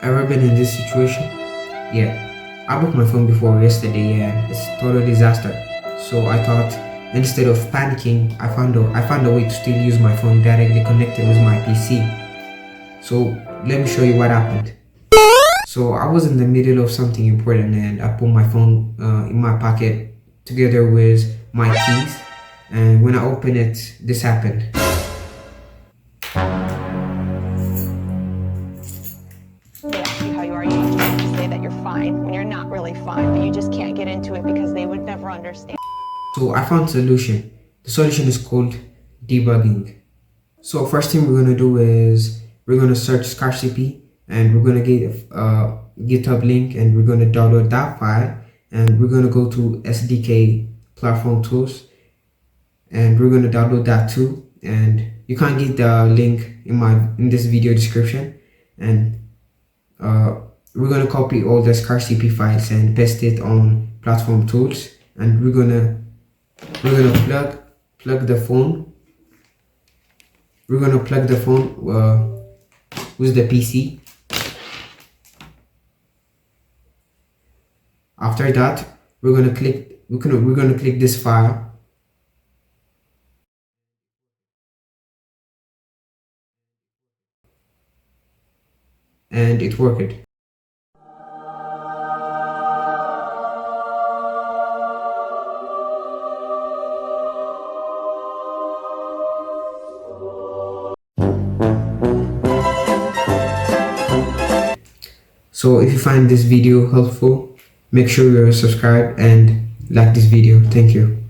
Ever been in this situation? Yeah. I broke my phone before yesterday and it's total disaster. So I thought instead of panicking, I found a way to still use my phone directly connected with my PC. So let me show you what happened. So I was in the middle of something important and I put my phone in my pocket together with my keys. And when I opened it, this happened. They ask you how you are, you just have to say that you're fine when you're not really fine, but you just can't get into it because they would never understand. So I found a solution. The solution is called debugging. So first thing we're gonna do is we're gonna search ScarCP and we're gonna get a GitHub link and we're gonna download that file and we're gonna go to SDK platform tools and we're gonna download that too. And you can get the link in this video description. And we're gonna copy all the ScarCP files and paste it on platform tools. And we're gonna plug the phone. We're gonna plug the phone with the PC. After that, we're gonna click this file, and it worked. So if you find this video helpful, make sure you're subscribed and like this video. Thank you.